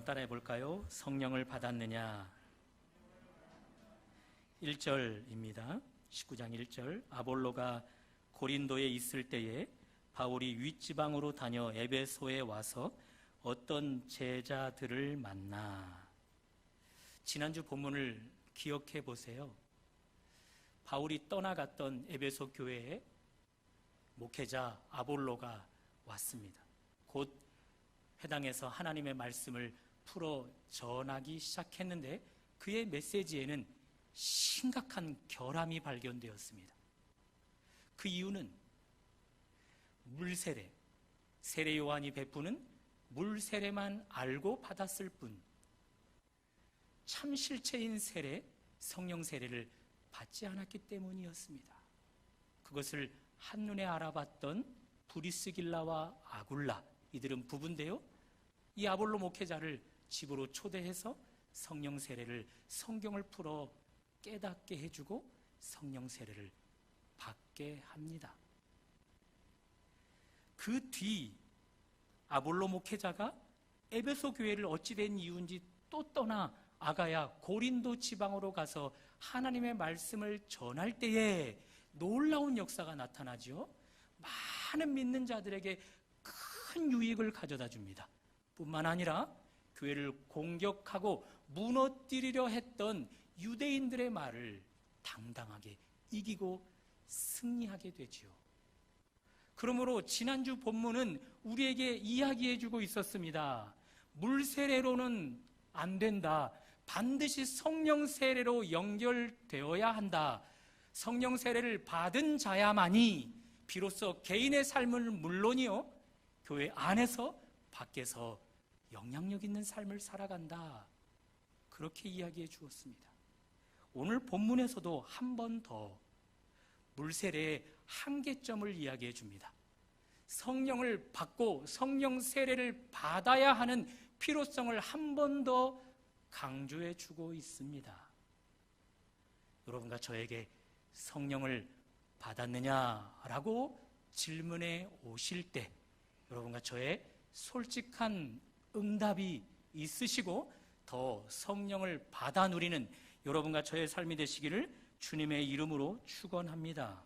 따라해 볼까요? 성령을 받았느냐? 1절입니다. 19장 1절. 아볼로가 고린도에 있을 때에 바울이 윗지방으로 다녀 에베소에 와서 어떤 제자들을 만나. 지난주 본문을 기억해 보세요. 바울이 떠나갔던 에베소 교회에 목회자 아볼로가 왔습니다. 곧 해당에서 하나님의 말씀을 풀어 전하기 시작했는데 그의 메시지에는 심각한 결함이 발견되었습니다. 그 이유는 물세례, 세례 요한이 베푸는 물세례만 알고 받았을 뿐 참 실체인 세례, 성령 세례를 받지 않았기 때문이었습니다. 그것을 한눈에 알아봤던 브리스길라와 아굴라, 이들은 부부인데요, 이 아볼로 목회자를 집으로 초대해서 성령 세례를, 성경을 풀어 깨닫게 해주고 성령 세례를 받게 합니다. 그 뒤 아볼로 목회자가 에베소 교회를 어찌된 이유인지 또 떠나 아가야 고린도 지방으로 가서 하나님의 말씀을 전할 때에 놀라운 역사가 나타나죠. 많은 믿는 자들에게 큰 유익을 가져다 줍니다. 뿐만 아니라 교회를 공격하고 무너뜨리려 했던 유대인들의 말을 당당하게 이기고 승리하게 되지요. 그러므로 지난주 본문은 우리에게 이야기해주고 있었습니다. 물세례로는 안 된다. 반드시 성령 세례로 연결되어야 한다. 성령 세례를 받은 자야만이 비로소 개인의 삶을 물론이요, 교회 안에서 밖에서 영향력 있는 삶을 살아간다. 그렇게 이야기해 주었습니다. 오늘 본문에서도 한 번 더 물세례의 한계점을 이야기해 줍니다. 성령을 받고 성령 세례를 받아야 하는 필요성을 한 번 더 강조해 주고 있습니다. 여러분과 저에게 성령을 받았느냐라고 질문해 오실 때 여러분과 저의 솔직한 응답이 있으시고 더 성령을 받아 누리는 여러분과 저의 삶이 되시기를 주님의 이름으로 축원합니다.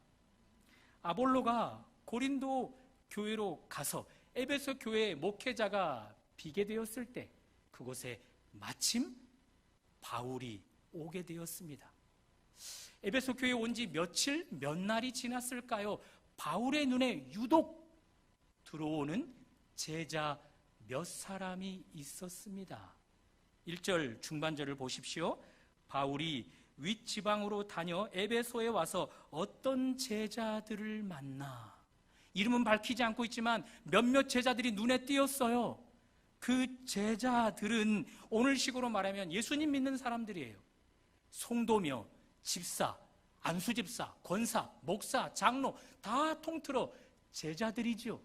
아볼로가 고린도 교회로 가서 에베소 교회의 목회자가 비게 되었을 때 그곳에 마침 바울이 오게 되었습니다. 에베소 교회에 온 지 며칠, 몇 날이 지났을까요? 바울의 눈에 유독 들어오는 제자 몇 사람이 있었습니다. 1절 중반절을 보십시오. 바울이 윗지방으로 다녀 에베소에 와서 어떤 제자들을 만나. 이름은 밝히지 않고 있지만 몇몇 제자들이 눈에 띄었어요. 그 제자들은 오늘식으로 말하면 예수님 믿는 사람들이에요. 송도며 집사, 안수집사, 권사, 목사, 장로 다 통틀어 제자들이죠.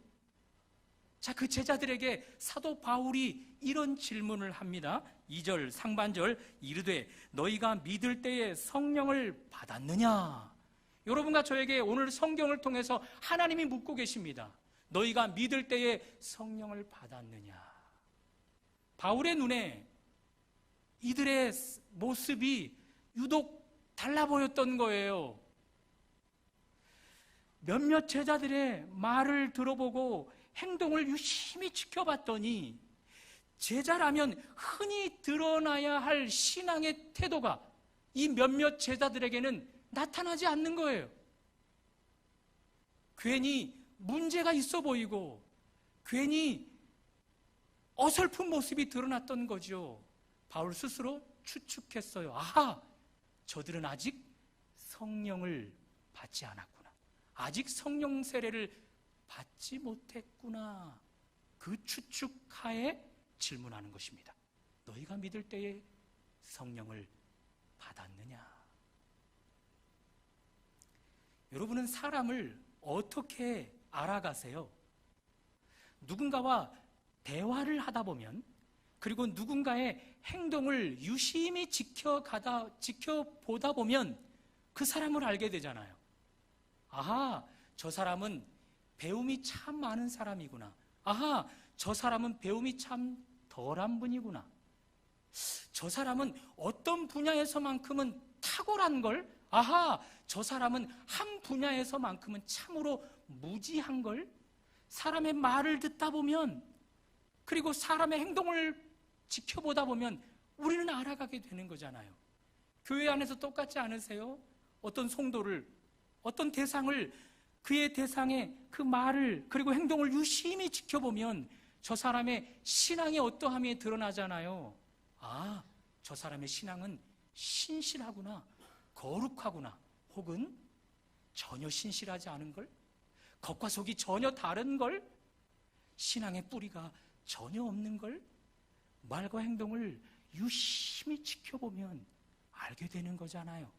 자, 그 제자들에게 사도 바울이 이런 질문을 합니다. 2절 상반절 이르되 너희가 믿을 때에 성령을 받았느냐? 여러분과 저에게 오늘 성경을 통해서 하나님이 묻고 계십니다. 너희가 믿을 때에 성령을 받았느냐? 바울의 눈에 이들의 모습이 유독 달라 보였던 거예요. 몇몇 제자들의 말을 들어보고 행동을 유심히 지켜봤더니 제자라면 흔히 드러나야 할 신앙의 태도가 이 몇몇 제자들에게는 나타나지 않는 거예요. 괜히 문제가 있어 보이고 괜히 어설픈 모습이 드러났던 거죠. 바울 스스로 추측했어요. 아하, 저들은 아직 성령을 받지 않았구나. 아직 성령 세례를 받지 못했구나. 그 추측하에 질문하는 것입니다. 너희가 믿을 때에 성령을 받았느냐? 여러분은 사람을 어떻게 알아가세요? 누군가와 대화를 하다 보면, 그리고 누군가의 행동을 유심히 지켜보다 보면 그 사람을 알게 되잖아요. 아하, 저 사람은 배움이 참 많은 사람이구나. 아하, 저 사람은 배움이 참 덜한 분이구나. 저 사람은 어떤 분야에서만큼은 탁월한 걸, 아하, 저 사람은 한 분야에서만큼은 참으로 무지한 걸, 사람의 말을 듣다 보면, 그리고 사람의 행동을 지켜보다 보면 우리는 알아가게 되는 거잖아요. 교회 안에서 똑같지 않으세요? 어떤 성도를, 어떤 대상을, 그의 대상의 그 말을 그리고 행동을 유심히 지켜보면 저 사람의 신앙의 어떠함이 드러나잖아요. 아, 저 사람의 신앙은 신실하구나, 거룩하구나, 혹은 전혀 신실하지 않은 걸, 겉과 속이 전혀 다른 걸, 신앙의 뿌리가 전혀 없는 걸, 말과 행동을 유심히 지켜보면 알게 되는 거잖아요.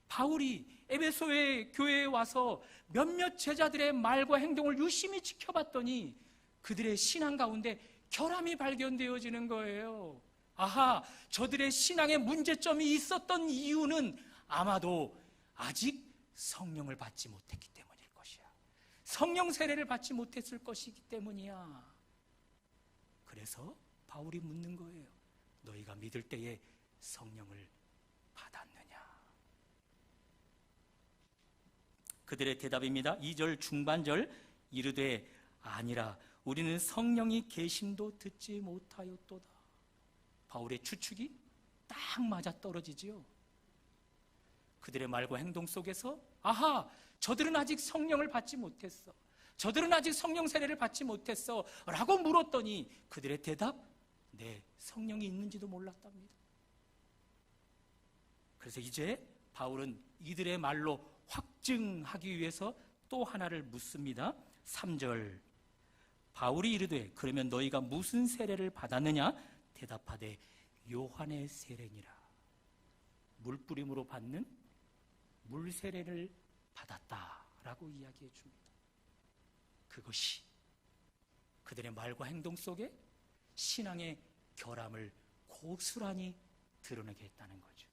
바울이 에베소의 교회에 와서 몇몇 제자들의 말과 행동을 유심히 지켜봤더니 그들의 신앙 가운데 결함이 발견되어지는 거예요. 아하, 저들의 신앙에 문제점이 있었던 이유는 아마도 아직 성령을 받지 못했기 때문일 것이야. 성령 세례를 받지 못했을 것이기 때문이야. 그래서 바울이 묻는 거예요. 너희가 믿을 때에 성령을 받았느냐? 그들의 대답입니다. 2절 중반절, 이르되 아니라 우리는 성령이 계심도 듣지 못하였도다. 바울의 추측이 딱 맞아 떨어지지요. 그들의 말과 행동 속에서 아하, 저들은 아직 성령을 받지 못했어, 저들은 아직 성령 세례를 받지 못했어 라고 물었더니 그들의 대답, 네, 성령이 있는지도 몰랐답니다. 그래서 이제 바울은 이들의 말로 확증하기 위해서 또 하나를 묻습니다. 3절, 바울이 이르되 그러면 너희가 무슨 세례를 받았느냐? 대답하되 요한의 세례니라. 물뿌림으로 받는 물 세례를 받았다라고 이야기해 줍니다. 그것이 그들의 말과 행동 속에 신앙의 결함을 고스란히 드러내게 했다는 거죠.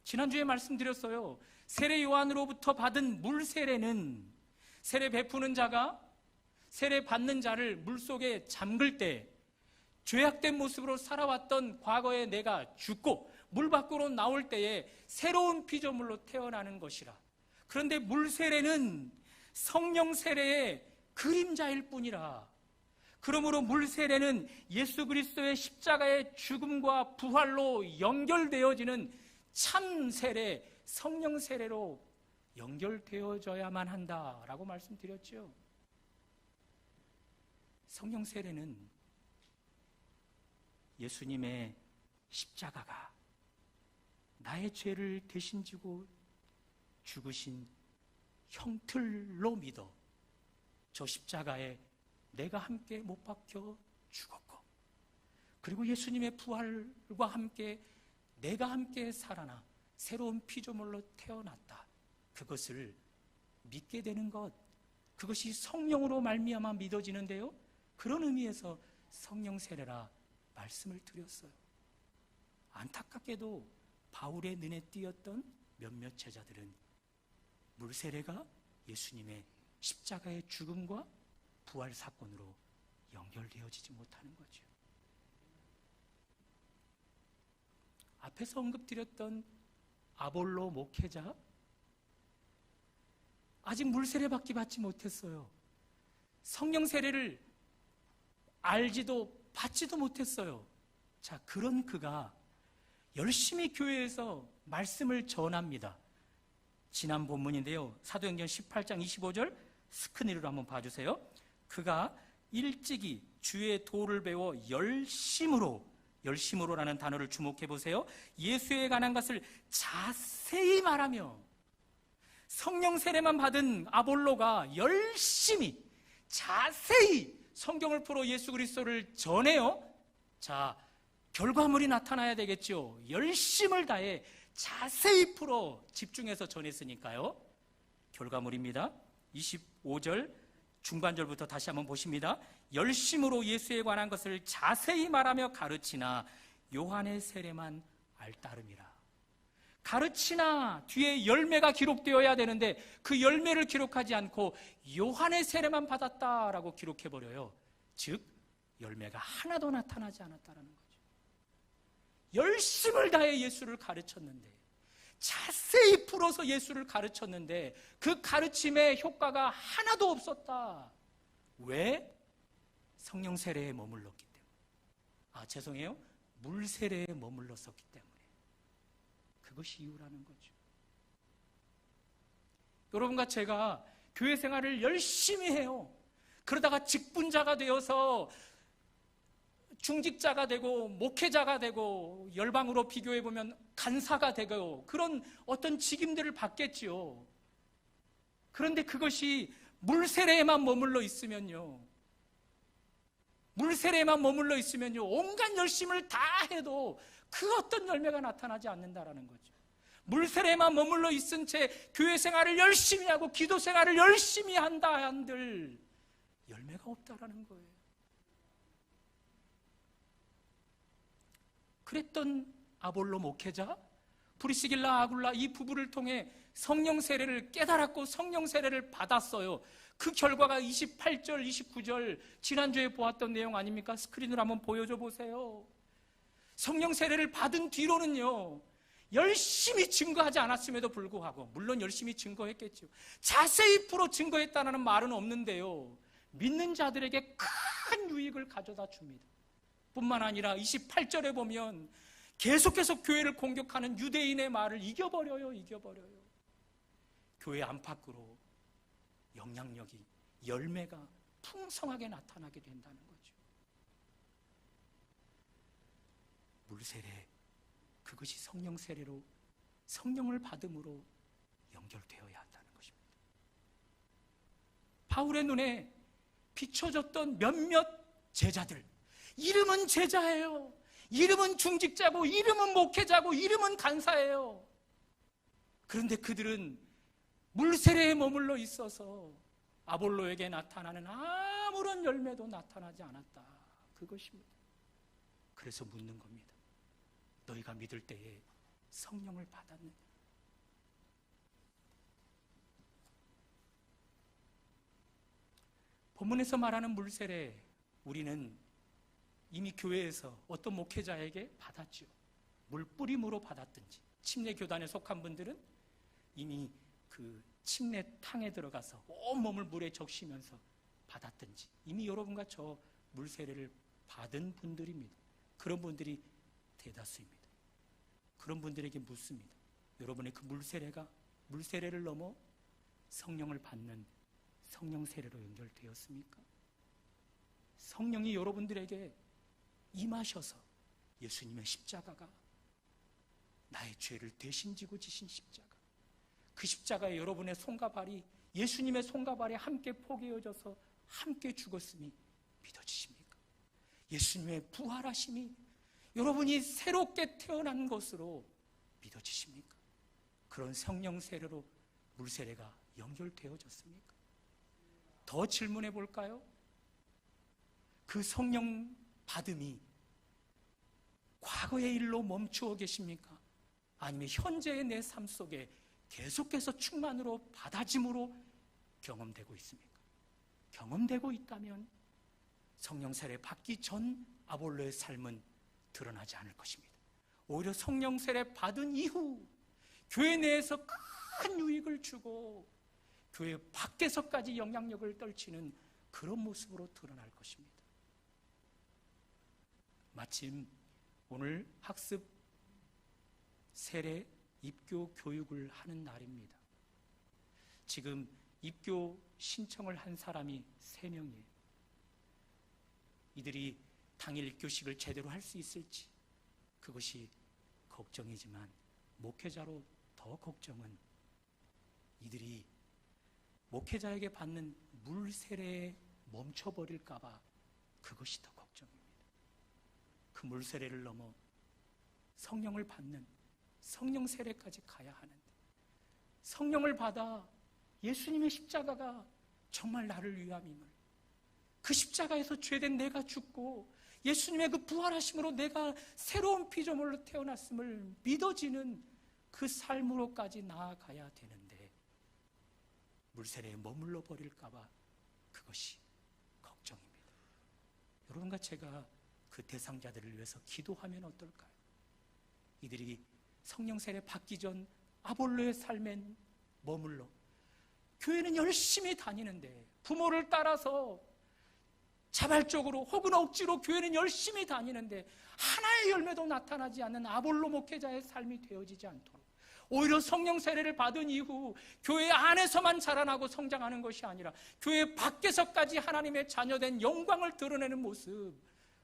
지난주에 말씀드렸어요. 세례 요한으로부터 받은 물 세례는 세례 베푸는 자가 세례 받는 자를 물속에 잠글 때 죄악된 모습으로 살아왔던 과거의 내가 죽고 물 밖으로 나올 때에 새로운 피조물로 태어나는 것이라. 그런데 물 세례는 성령 세례의 그림자일 뿐이라. 그러므로 물 세례는 예수 그리스도의 십자가의 죽음과 부활로 연결되어지는 참 세례, 성령 세례로 연결되어져야만 한다라고 말씀드렸죠. 성령 세례는 예수님의 십자가가 나의 죄를 대신 지고 죽으신 형틀로 믿어 저 십자가에 내가 함께 못 박혀 죽었고, 그리고 예수님의 부활과 함께 내가 함께 살아나 새로운 피조물로 태어났다, 그것을 믿게 되는 것, 그것이 성령으로 말미암아 믿어지는데요, 그런 의미에서 성령 세례라 말씀을 드렸어요. 안타깝게도 바울의 눈에 띄었던 몇몇 제자들은 물 세례가 예수님의 십자가의 죽음과 부활 사건으로 연결되어지지 못하는 거죠. 앞에서 언급드렸던 아볼로 목회자, 아직 물 세례 받지 못했어요. 성령 세례를 알지도 받지도 못했어요. 자, 그런 그가 열심히 교회에서 말씀을 전합니다. 지난 본문인데요, 사도행전 18장 25절 스크린으로 한번 봐주세요. 그가 일찍이 주의 도를 배워 열심으로라는 단어를 주목해 보세요. 예수에 관한 것을 자세히 말하며, 성령 세례만 받은 아볼로가 열심히 자세히 성경을 풀어 예수 그리스도를 전해요. 자, 결과물이 나타나야 되겠죠. 열심을 다해 자세히 풀어 집중해서 전했으니까요. 결과물입니다. 25절 중반절부터 다시 한번 보십니다. 열심으로 예수에 관한 것을 자세히 말하며 가르치나 요한의 세례만 알따름이라. 가르치나 뒤에 열매가 기록되어야 되는데 그 열매를 기록하지 않고 요한의 세례만 받았다라고 기록해버려요. 즉 열매가 하나도 나타나지 않았다는 거죠. 열심을 다해 예수를 가르쳤는데, 자세히 풀어서 예수를 가르쳤는데 그 가르침의 효과가 하나도 없었다. 왜? 성령 세례에 머물렀기 때문에. 죄송해요. 물 세례에 머물렀었기 때문에. 그것이 이유라는 거죠. 여러분과 제가 교회 생활을 열심히 해요. 그러다가 직분자가 되어서 중직자가 되고 목회자가 되고 열방으로 비교해 보면 간사가 되고 그런 어떤 직임들을 받겠지요. 그런데 그것이 물 세례에만 머물러 있으면요, 온갖 열심을 다 해도 그 어떤 열매가 나타나지 않는다라는 거죠. 물 세례에만 머물러 있은 채 교회 생활을 열심히 하고 기도 생활을 열심히 한다 한들 열매가 없다라는 거예요. 그랬던 아볼로 목회자, 브리스길라 아굴라 이 부부를 통해 성령 세례를 깨달았고 성령 세례를 받았어요. 그 결과가 28절, 29절 지난주에 보았던 내용 아닙니까? 스크린으로 한번 보여줘 보세요. 성령 세례를 받은 뒤로는요, 열심히 증거하지 않았음에도 불구하고, 물론 열심히 증거했겠죠. 자세히 풀어 증거했다는 말은 없는데요, 믿는 자들에게 큰 유익을 가져다 줍니다. 뿐만 아니라 28절에 보면 계속해서 교회를 공격하는 유대인의 말을 이겨버려요. 교회 안팎으로 영향력이, 열매가 풍성하게 나타나게 된다는 거죠. 물세례, 그것이 성령 세례로, 성령을 받음으로 연결되어야 한다는 것입니다. 바울의 눈에 비춰졌던 몇몇 제자들, 이름은 제자예요. 이름은 중직자고, 이름은 목회자고, 이름은 간사예요. 그런데 그들은 물세례에 머물러 있어서 아볼로에게 나타나는 아무런 열매도 나타나지 않았다. 그것입니다. 그래서 묻는 겁니다. 너희가 믿을 때에 성령을 받았느냐? 본문에서 말하는 물세례, 우리는 이미 교회에서 어떤 목회자에게 받았죠. 물뿌림으로 받았든지, 침례 교단에 속한 분들은 이미 그 침례탕에 들어가서 온몸을 물에 적시면서 받았든지, 이미 여러분과 저 물세례를 받은 분들입니다. 그런 분들이 대다수입니다. 그런 분들에게 묻습니다. 여러분의 그 물세례를 넘어 성령을 받는 성령 세례로 연결되었습니까? 성령이 여러분들에게 임하셔서 예수님의 십자가가, 나의 죄를 대신 지고 지신 십자가, 그 십자가에 여러분의 손과 발이, 예수님의 손과 발이 함께 포개어져서 함께 죽었음이 믿어지십니까? 예수님의 부활하심이 여러분이 새롭게 태어난 것으로 믿어지십니까? 그런 성령 세례로 물세례가 연결되어졌습니까? 더 질문해 볼까요? 그 성령 받음이 과거의 일로 멈추어 계십니까? 아니면 현재의 내 삶 속에 계속해서 충만으로 받아짐으로 경험되고 있습니까? 경험되고 있다면 성령 세례 받기 전 아볼로의 삶은 드러나지 않을 것입니다. 오히려 성령 세례 받은 이후 교회 내에서 큰 유익을 주고 교회 밖에서까지 영향력을 떨치는 그런 모습으로 드러날 것입니다. 마침 오늘 학습 세례 입교 교육을 하는 날입니다. 지금 입교 신청을 한 사람이 3명이에요. 이들이 당일 입교식을 제대로 할 수 있을지, 그것이 걱정이지만 목회자로 더 걱정은 이들이 목회자에게 받는 물 세례에 멈춰버릴까 봐, 그것이 더 걱정입니다. 그 물 세례를 넘어 성령을 받는 성령 세례까지 가야 하는데, 성령을 받아 예수님의 십자가가 정말 나를 위함임을, 그 십자가에서 죄된 내가 죽고 예수님의 그 부활하심으로 내가 새로운 피조물로 태어났음을 믿어지는 그 삶으로까지 나아가야 되는데, 물세례에 머물러 버릴까 봐 그것이 걱정입니다. 여러분과 제가 그 대상자들을 위해서 기도하면 어떨까요? 이들이 성령 세례 받기 전 아볼로의 삶엔 머물러 교회는 열심히 다니는데, 부모를 따라서 자발적으로 혹은 억지로 교회는 열심히 다니는데 하나의 열매도 나타나지 않는 아볼로 목회자의 삶이 되어지지 않도록, 오히려 성령 세례를 받은 이후 교회 안에서만 자라나고 성장하는 것이 아니라 교회 밖에서까지 하나님의 자녀된 영광을 드러내는 모습,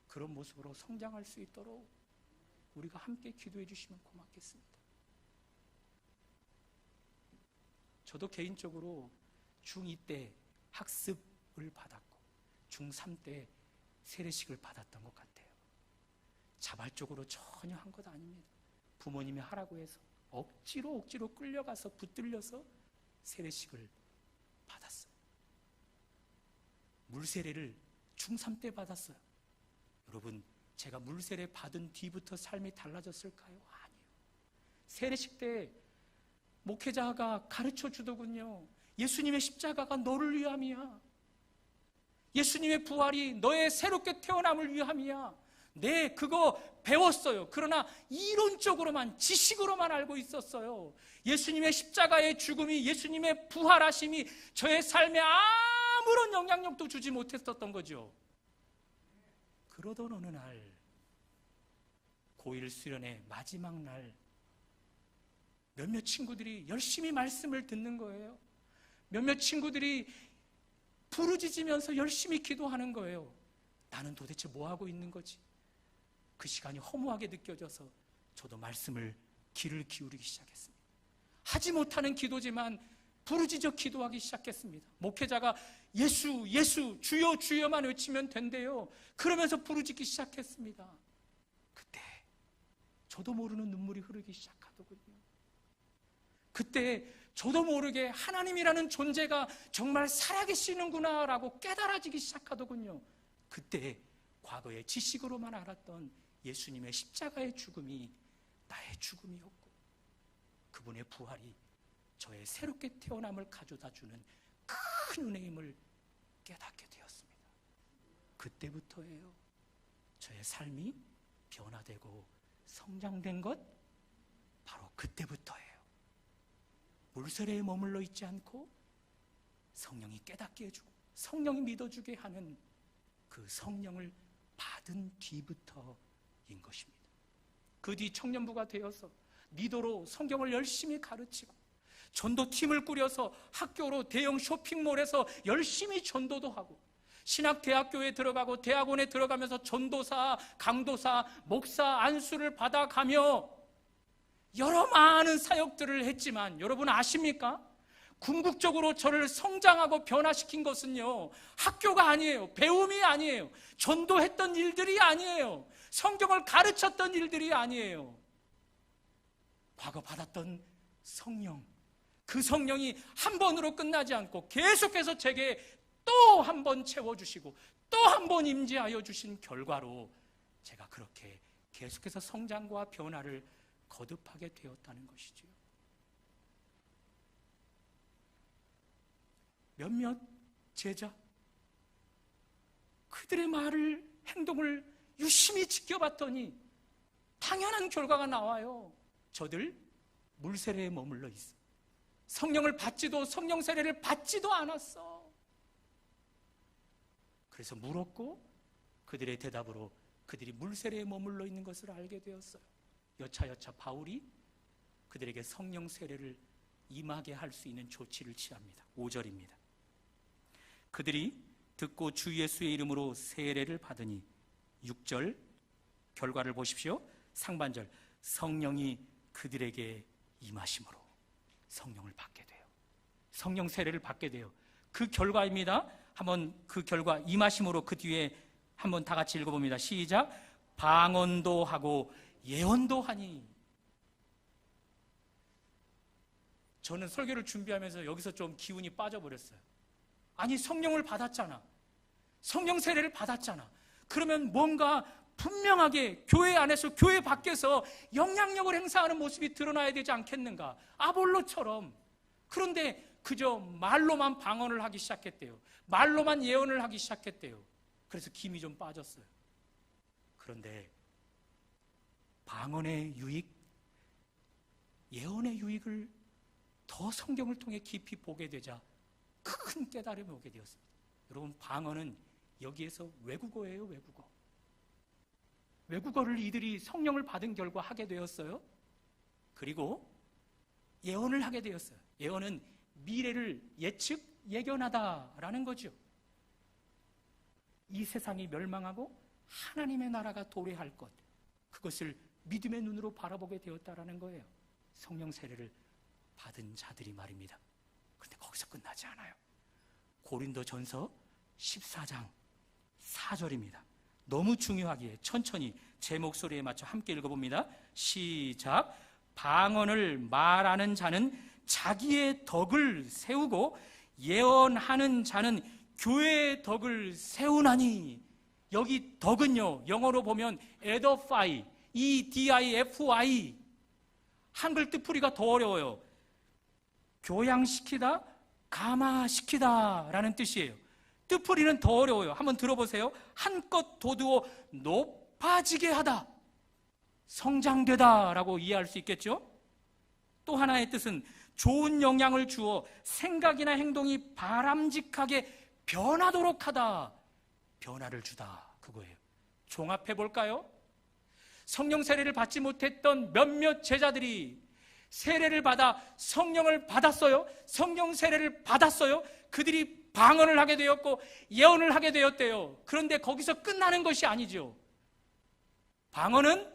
그런 모습으로 성장할 수 있도록 우리가 함께 기도해 주시면 고맙겠습니다. 저도 개인적으로 중2 때 학습을 받았고 중3 때 세례식을 받았던 것 같아요. 자발적으로 전혀 한 것 아닙니다. 부모님이 하라고 해서 억지로 끌려가서 붙들려서 세례식을 받았어요. 물세례를 중3 때 받았어요. 여러분, 제가 물세례 받은 뒤부터 삶이 달라졌을까요? 아니요. 세례식 때 목회자가 가르쳐 주더군요. 예수님의 십자가가 너를 위함이야. 예수님의 부활이 너의 새롭게 태어남을 위함이야. 네, 그거 배웠어요. 그러나 이론적으로만, 지식으로만 알고 있었어요. 예수님의 십자가의 죽음이, 예수님의 부활하심이 저의 삶에 아무런 영향력도 주지 못했었던 거죠. 그러던 어느 날, 고1 수련의 마지막 날, 몇몇 친구들이 열심히 말씀을 듣는 거예요. 몇몇 친구들이 부르짖으면서 열심히 기도하는 거예요. 나는 도대체 뭐 하고 있는 거지? 그 시간이 허무하게 느껴져서 저도 말씀을 귀를 기울이기 시작했습니다. 하지 못하는 기도지만 부르짖어 기도하기 시작했습니다. 목회자가 예수, 예수, 주여, 주여만 외치면 된대요. 그러면서 부르짖기 시작했습니다. 그때 저도 모르는 눈물이 흐르기 시작하더군요. 그때 저도 모르게 하나님이라는 존재가 정말 살아계시는구나 라고 깨달아지기 시작하더군요. 그때 과거의 지식으로만 알았던 예수님의 십자가의 죽음이 나의 죽음이었고, 그분의 부활이 저의 새롭게 태어남을 가져다주는 큰 은혜임을 깨닫게 되었습니다. 그때부터예요. 저의 삶이 변화되고 성장된 것, 바로 그때부터예요. 물세례에 머물러 있지 않고 성령이 깨닫게 해주고 성령이 믿어주게 하는 그 성령을 받은 뒤부터인 것입니다. 그 뒤 청년부가 되어서 리더로 성경을 열심히 가르치고, 전도팀을 꾸려서 학교로 대형 쇼핑몰에서 열심히 전도도 하고, 신학대학교에 들어가고 대학원에 들어가면서 전도사, 강도사, 목사 안수를 받아가며 여러 많은 사역들을 했지만, 여러분 아십니까? 궁극적으로 저를 성장하고 변화시킨 것은요, 학교가 아니에요. 배움이 아니에요. 전도했던 일들이 아니에요. 성경을 가르쳤던 일들이 아니에요. 과거 받았던 성령, 그 성령이 한 번으로 끝나지 않고 계속해서 제게 또 한 번 채워주시고 또 한 번 임재하여 주신 결과로 제가 그렇게 계속해서 성장과 변화를 거듭하게 되었다는 것이지요. 몇몇 제자, 그들의 말을, 행동을 유심히 지켜봤더니 당연한 결과가 나와요. 저들 물세례에 머물러 있어. 성령을 받지도, 성령 세례를 받지도 않았어. 그래서 물었고 그들의 대답으로 그들이 물세례에 머물러 있는 것을 알게 되었어요. 여차여차 바울이 그들에게 성령 세례를 임하게 할 수 있는 조치를 취합니다. 5절입니다. 그들이 듣고 주 예수의 이름으로 세례를 받으니, 6절 결과를 보십시오. 상반절, 성령이 그들에게 임하심으로 성령을 받게 돼요. 성령 세례를 받게 돼요. 그 결과입니다. 한번 그 결과, 임하심으로, 그 뒤에 한번 다 같이 읽어봅니다. 시작. 방언도 하고 예언도 하니. 저는 설교를 준비하면서 여기서 좀 기운이 빠져버렸어요. 아니, 성령을 받았잖아. 성령 세례를 받았잖아. 그러면 뭔가 분명하게 교회 안에서, 교회 밖에서 영향력을 행사하는 모습이 드러나야 되지 않겠는가? 아볼로처럼. 그런데 그저 말로만 방언을 하기 시작했대요. 말로만 예언을 하기 시작했대요. 그래서 김이 좀 빠졌어요. 그런데 방언의 유익, 예언의 유익을 더 성경을 통해 깊이 보게 되자 큰 깨달음이 오게 되었습니다. 여러분, 방언은 여기에서 외국어예요. 외국어를 이들이 성령을 받은 결과 하게 되었어요. 그리고 예언을 하게 되었어요. 예언은 미래를 예견하다라는 거죠. 이 세상이 멸망하고 하나님의 나라가 도래할 것, 그것을 믿음의 눈으로 바라보게 되었다라는 거예요. 성령 세례를 받은 자들이 말입니다. 그런데 거기서 끝나지 않아요. 고린도전서 14장 4절입니다. 너무 중요하기에 천천히 제 목소리에 맞춰 함께 읽어봅니다. 시작. 방언을 말하는 자는 자기의 덕을 세우고 예언하는 자는 교회의 덕을 세우나니. 여기 덕은요, 영어로 보면 edify, E-D-I-F-Y. 한글 뜻풀이가 더 어려워요. 교양시키다, 감화시키다 라는 뜻이에요. 뜻풀이는 더 어려워요. 한번 들어보세요. 한껏 돋우어 높아지게 하다, 성장되다 라고 이해할 수 있겠죠? 또 하나의 뜻은 좋은 영향을 주어 생각이나 행동이 바람직하게 변하도록 하다, 변화를 주다, 그거예요. 종합해 볼까요? 성령 세례를 받지 못했던 몇몇 제자들이 세례를 받아 성령을 받았어요. 성령 세례를 받았어요. 그들이 방언을 하게 되었고 예언을 하게 되었대요. 그런데 거기서 끝나는 것이 아니죠. 방언은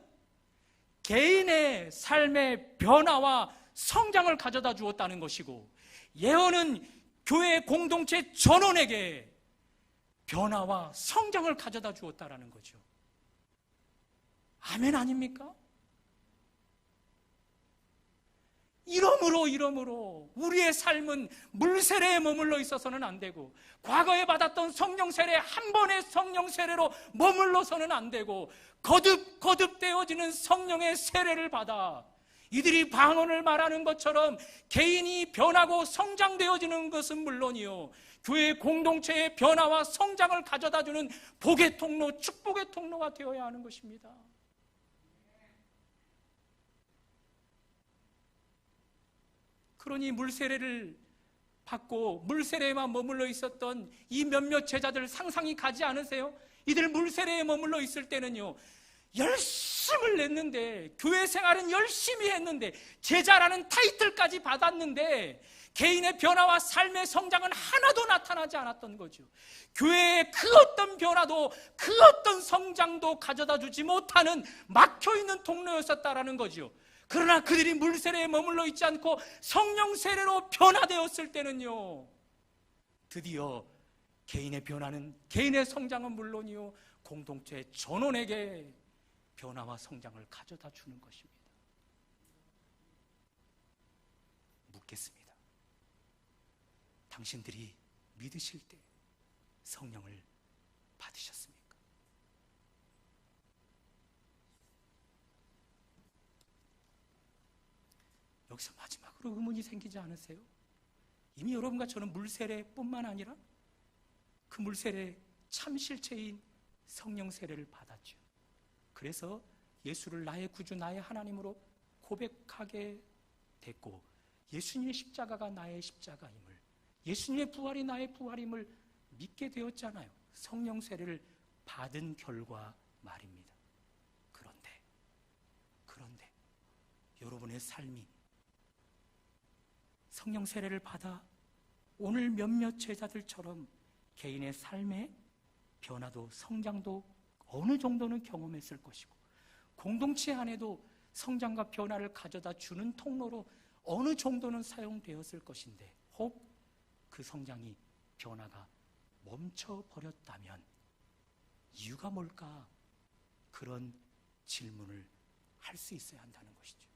개인의 삶의 변화와 성장을 가져다 주었다는 것이고, 예언은 교회 공동체 전원에게 변화와 성장을 가져다 주었다는 거죠. 아멘 아닙니까? 이러므로 우리의 삶은 물세례에 머물러 있어서는 안 되고, 과거에 받았던 성령 세례 한 번의 성령 세례로 머물러서는 안 되고, 거듭되어지는 성령의 세례를 받아 이들이 방언을 말하는 것처럼 개인이 변하고 성장되어지는 것은 물론이요, 교회 공동체의 변화와 성장을 가져다주는 복의 통로, 축복의 통로가 되어야 하는 것입니다. 그러니 물세례를 받고 물세례에만 머물러 있었던 이 몇몇 제자들 상상이 가지 않으세요? 이들 물세례에 머물러 있을 때는요, 열심을 냈는데, 교회 생활은 열심히 했는데, 제자라는 타이틀까지 받았는데 개인의 변화와 삶의 성장은 하나도 나타나지 않았던 거죠. 교회의 그 어떤 변화도 그 어떤 성장도 가져다 주지 못하는 막혀있는 통로였었다라는 거죠. 그러나 그들이 물세례에 머물러 있지 않고 성령 세례로 변화되었을 때는요, 드디어 개인의 변화는, 개인의 성장은 물론이요, 공동체 전원에게 변화와 성장을 가져다 주는 것입니다. 묻겠습니다. 당신들이 믿으실 때 성령을 받으셨습니까? 여기서 마지막으로 의문이 생기지 않으세요? 이미 여러분과 저는 물세례뿐만 아니라 그 물세례의 참 실체인 성령 세례를 받았죠. 그래서 예수를 나의 구주, 나의 하나님으로 고백하게 됐고, 예수님의 십자가가 나의 십자가임을, 예수님의 부활이 나의 부활임을 믿게 되었잖아요. 성령 세례를 받은 결과 말입니다. 그런데 여러분의 삶이 성령 세례를 받아 오늘 몇몇 제자들처럼 개인의 삶의 변화도 성장도 어느 정도는 경험했을 것이고, 공동체 안에도 성장과 변화를 가져다 주는 통로로 어느 정도는 사용되었을 것인데, 혹 그 성장이, 변화가 멈춰버렸다면 이유가 뭘까? 그런 질문을 할 수 있어야 한다는 것이죠.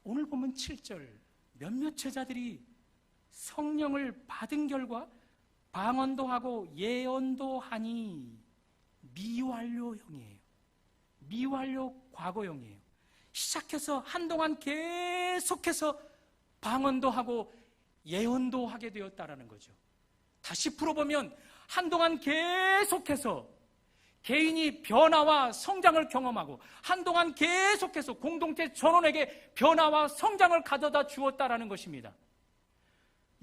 오늘 보면 7절, 몇몇 제자들이 성령을 받은 결과 방언도 하고 예언도 하니, 미완료형이에요. 미완료 과거형이에요. 시작해서 한동안 계속해서 방언도 하고 예언도 하게 되었다라는 거죠. 다시 풀어보면 한동안 계속해서 개인이 변화와 성장을 경험하고 한동안 계속해서 공동체 전원에게 변화와 성장을 가져다 주었다라는 것입니다.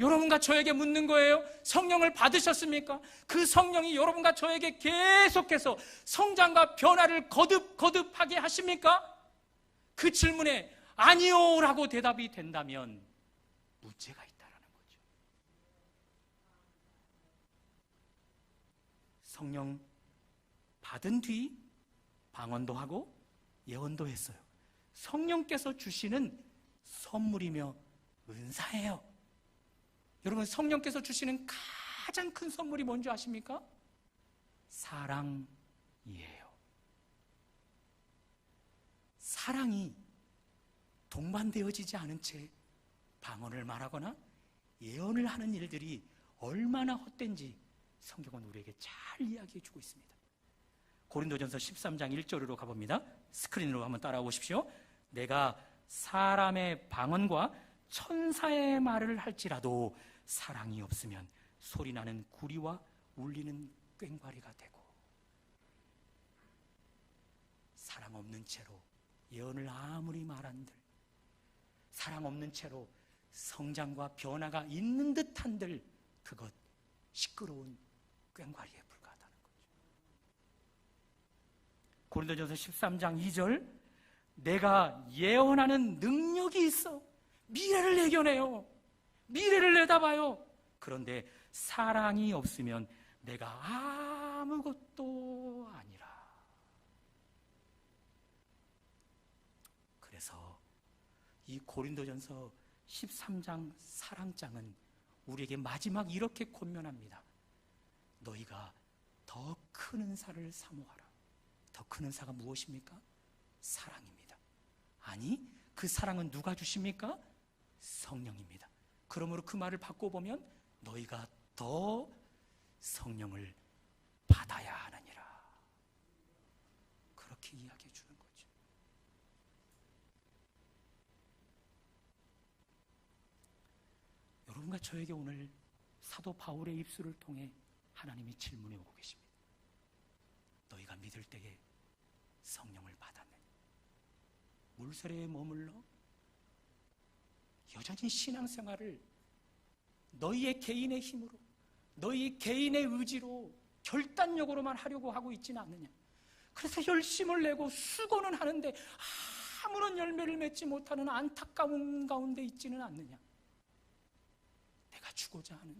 여러분과 저에게 묻는 거예요. 성령을 받으셨습니까? 그 성령이 여러분과 저에게 계속해서 성장과 변화를 거듭하게 하십니까? 그 질문에 아니요 라고 대답이 된다면 문제가 있다라는 거죠. 성령 받은 뒤 방언도 하고 예언도 했어요. 성령께서 주시는 선물이며 은사예요. 여러분, 성령께서 주시는 가장 큰 선물이 뭔지 아십니까? 사랑이에요. 사랑이 동반되어지지 않은 채 방언을 말하거나 예언을 하는 일들이 얼마나 헛된지 성경은 우리에게 잘 이야기해 주고 있습니다. 고린도전서 13장 1절로 가봅니다. 스크린으로 한번 따라와 보십시오. 내가 사람의 방언과 천사의 말을 할지라도 사랑이 없으면 소리나는 구리와 울리는 꽹과리가 되고, 사랑 없는 채로 예언을 아무리 말한들, 사랑 없는 채로 성장과 변화가 있는 듯한들, 그것 시끄러운 꽹과리에 불과하다는 거죠. 고린도전서 13장 2절, 내가 예언하는 능력이 있어 미래를 예견해요. 미래를 내다봐요. 그런데 사랑이 없으면 내가 아무것도 아니라. 그래서 이 고린도전서 13장 사랑장은 우리에게 마지막 이렇게 권면합니다. 너희가 더 큰 은사를 사모하라. 더 큰 은사가 무엇입니까? 사랑입니다. 아니, 그 사랑은 누가 주십니까? 성령입니다. 그러므로 그 말을 바꿔보면 너희가 더 성령을 받아야 하느니라. 그렇게 이야기해 주는 거죠. 여러분과 저에게 오늘 사도 바울의 입술을 통해 하나님이 질문해 오고 계십니다. 너희가 믿을 때에 성령을 받았느냐? 물세례에 머물러 여전히 신앙생활을 너희의 개인의 힘으로, 너희 개인의 의지로, 결단력으로만 하려고 하고 있지는 않느냐? 그래서 열심을 내고 수고는 하는데 아무런 열매를 맺지 못하는 안타까운 가운데 있지는 않느냐? 내가 주고자 하는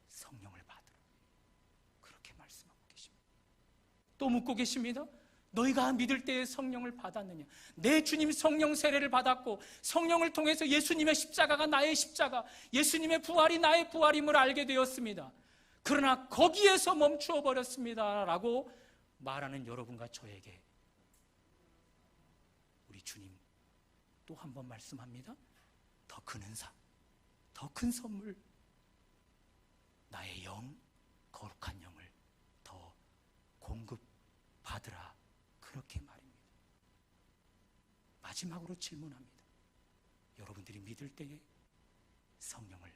성령을 받으라. 그렇게 말씀하고 계십니다. 또 묻고 계십니다. 너희가 믿을 때에 성령을 받았느냐? 내 주님 성령 세례를 받았고 성령을 통해서 예수님의 십자가가 나의 십자가, 예수님의 부활이 나의 부활임을 알게 되었습니다. 그러나 거기에서 멈추어 버렸습니다 라고 말하는 여러분과 저에게 우리 주님 또 한 번 말씀합니다. 더 큰 은사, 더 큰 선물, 나의 영, 거룩한 영을 더 공급받으라. 그렇게 말입니다. 마지막으로 질문합니다. 여러분들이 믿을 때에 성령을